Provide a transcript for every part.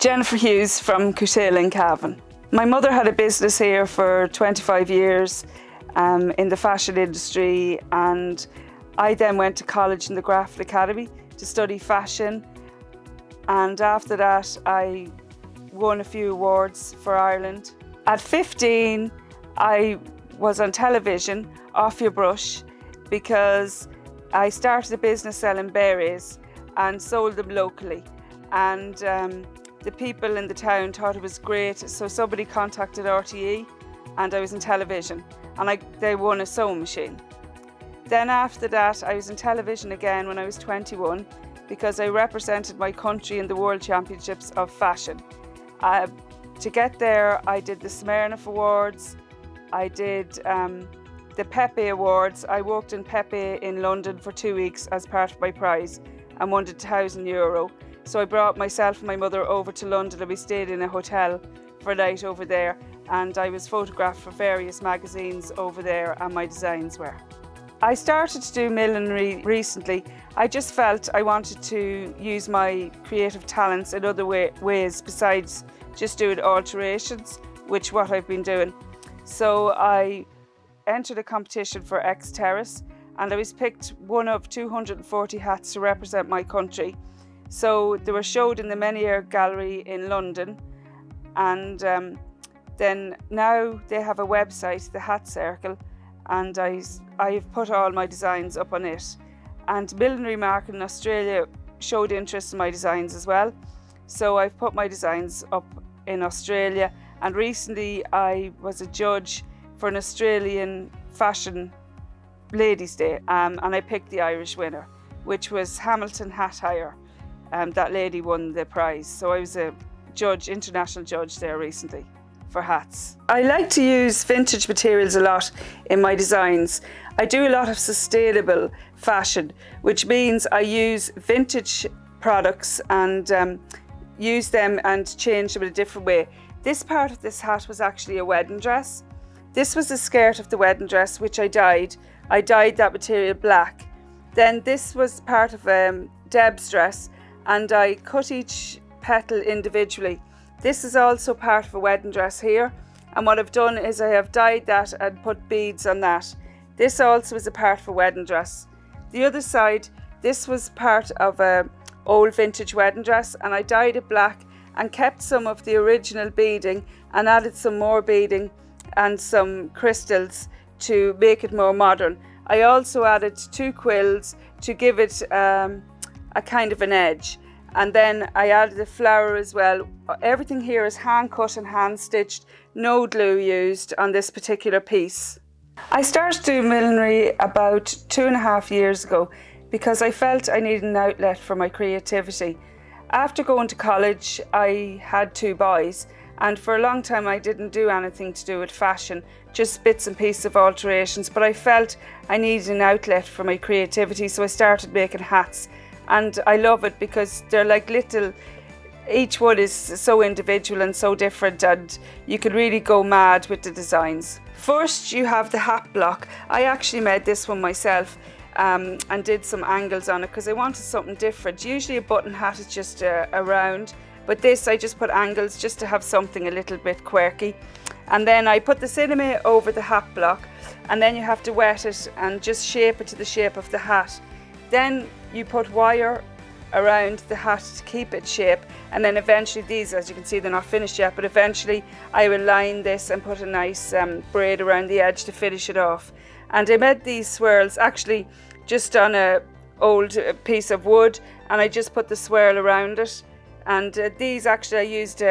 Jennifer Hughes from Cootehill in Cavan. My mother had a business here for 25 years in the fashion industry, and I then went to college in the Grafton Academy to study fashion, and after that I won a few awards for Ireland. At 15 I was on television, Off Your Brush, because I started a business selling berries and sold them locally, and the people in the town thought it was great, so somebody contacted RTE and I was in television, and they won a sewing machine. Then after that I was in television again when I was 21 because I represented my country in the World Championships of Fashion. To get there I did the Smirnoff Awards, I did the Pepe Awards. I worked in Pepe in London for 2 weeks as part of my prize and won €1,000. So I brought myself and my mother over to London, and we stayed in a hotel for a night over there, and I was photographed for various magazines over there, and my designs were. I started to do millinery recently. I just felt I wanted to use my creative talents in other ways besides just doing alterations, which what I've been doing. So I entered a competition for X-Terrace, and I was picked one of 240 hats to represent my country. So they were showed in the Milliner gallery in London, and then now they have a website, the Hat Circle, and I've put all my designs up on it. And millinery market in Australia showed interest in my designs as well, so I've put my designs up in Australia. And recently I was a judge for an Australian Fashion Ladies' Day, and I picked the Irish winner, which was Hamilton Hat Hire. That lady won the prize, so I was a judge, international judge there recently for hats. I like to use vintage materials a lot in my designs. I do a lot of sustainable fashion, which means I use vintage products and use them and change them in a different way. This part of this hat was actually a wedding dress. This was the skirt of the wedding dress, which I dyed. I dyed that material black. Then this was part of Deb's dress, and I cut each petal individually. This is also part of a wedding dress here, and what I've done is I have dyed that and put beads on that. This also is a part of a wedding dress. The other side, this was part of a old vintage wedding dress, and I dyed it black and kept some of the original beading and added some more beading and some crystals to make it more modern. I also added 2 quills to give it a kind of an edge, and then I added a flower as well. Everything here is hand cut and hand stitched, no glue used on this particular piece. I started doing millinery about 2.5 years ago because I felt I needed an outlet for my creativity. After going to college I had 2 boys, and for a long time I didn't do anything to do with fashion, just bits and pieces of alterations, but I felt I needed an outlet for my creativity, so I started making hats. And I love it because they're like little, each one is so individual and so different, and you can really go mad with the designs. First you have the hat block. I actually made this one myself and did some angles on it because I wanted something different. Usually a button hat is just a round, but this I just put angles just to have something a little bit quirky. And then I put the cinema over the hat block, and then you have to wet it and just shape it to the shape of the hat. Then you put wire around the hat to keep its shape, and then eventually these, as you can see, they're not finished yet, but eventually I will line this and put a nice braid around the edge to finish it off. And I made these swirls actually just on a old piece of wood, and I just put the swirl around it. And these actually I used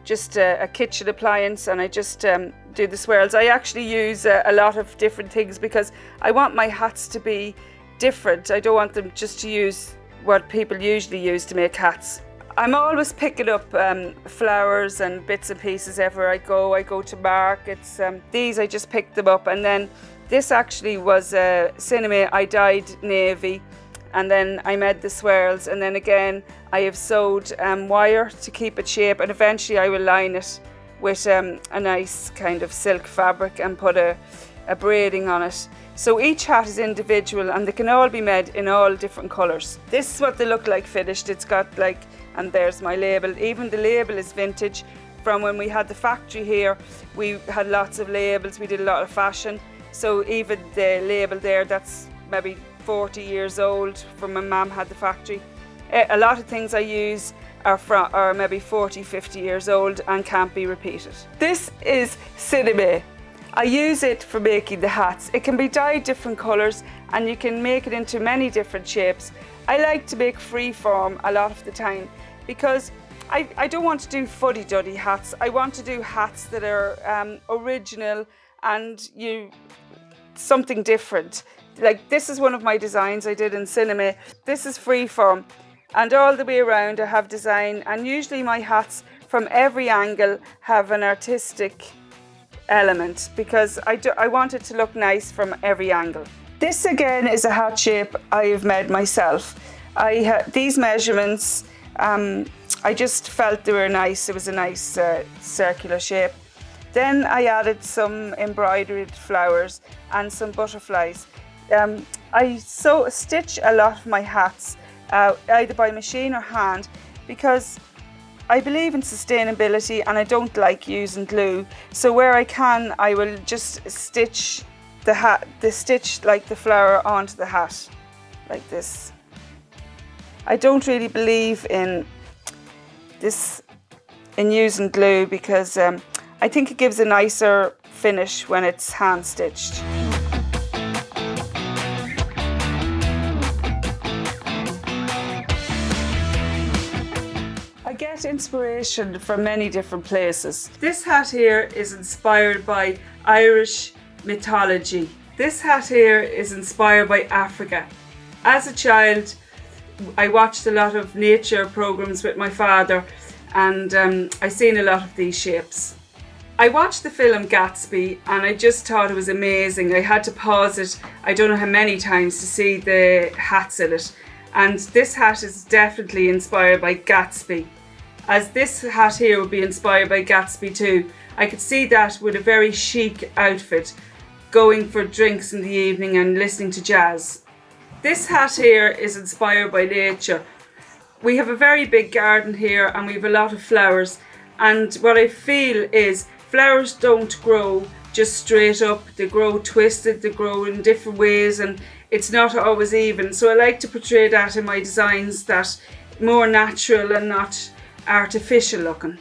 just a kitchen appliance, and I just do the swirls. I actually use a lot of different things because I want my hats to be different. I don't want them just to use what people usually use to make hats. I'm always picking up flowers and bits and pieces everywhere I go. I go to markets. These I just picked them up, and then this actually was a cinema. I dyed navy, and then I made the swirls, and then again I have sewed wire to keep it shape, and eventually I will line it with a nice kind of silk fabric and put a a braiding on it. So each hat is individual and they can all be made in all different colours. This is what they look like finished. It's got like, and there's my label. Even the label is vintage. From when we had the factory here, we had lots of labels, we did a lot of fashion. So even the label there, that's maybe 40 years old from when Mum had the factory. A lot of things I use are maybe 40, 50 years old and can't be repeated. This is cinema. I use it for making the hats. It can be dyed different colours and you can make it into many different shapes. I like to make freeform a lot of the time because I don't want to do fuddy-duddy hats. I want to do hats that are original and something different. Like this is one of my designs I did in cinema. This is freeform and all the way around I have design, and usually my hats from every angle have an artistic element because I want it to look nice from every angle. This again is a hat shape I have made myself. These measurements, I just felt they were nice. It was a nice circular shape. Then I added some embroidered flowers and some butterflies. I stitch a lot of my hats either by machine or hand because I believe in sustainability and I don't like using glue. So where I can, I will just stitch like the flower onto the hat, like this. I don't really believe in using glue because I think it gives a nicer finish when it's hand stitched. I get inspiration from many different places. This hat here is inspired by Irish mythology. This hat here is inspired by Africa. As a child, I watched a lot of nature programs with my father and I seen a lot of these shapes. I watched the film Gatsby and I just thought it was amazing. I had to pause it, I don't know how many times, to see the hats in it. And this hat is definitely inspired by Gatsby. As this hat here would be inspired by Gatsby too. I could see that with a very chic outfit, going for drinks in the evening and listening to jazz. This hat here is inspired by nature. We have a very big garden here and we have a lot of flowers, and what I feel is flowers don't grow just straight up. They grow twisted, they grow in different ways and it's not always even. So I like to portray that in my designs, that more natural and not artificial looking.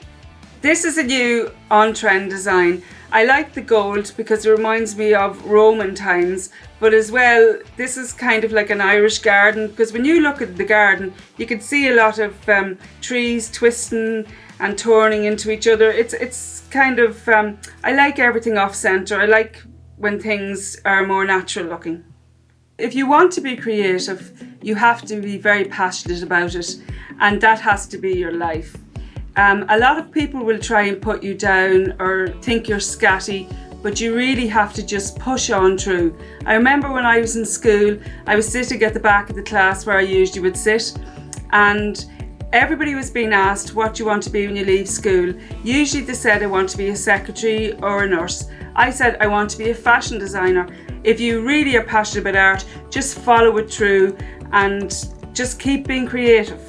This is a new on-trend design. I like the gold because it reminds me of Roman times, but as well this is kind of like an Irish garden, because when you look at the garden you can see a lot of trees twisting and turning into each other. It's kind of, I like everything off centre. I like when things are more natural looking. If you want to be creative, you have to be very passionate about it, and that has to be your life. A lot of people will try and put you down or think you're scatty, but you really have to just push on through. I remember when I was in school, I was sitting at the back of the class where I usually would sit, and everybody was being asked, what do you want to be when you leave school? Usually they said, I want to be a secretary or a nurse. I said, I want to be a fashion designer. If you really are passionate about art, just follow it through and just keep being creative.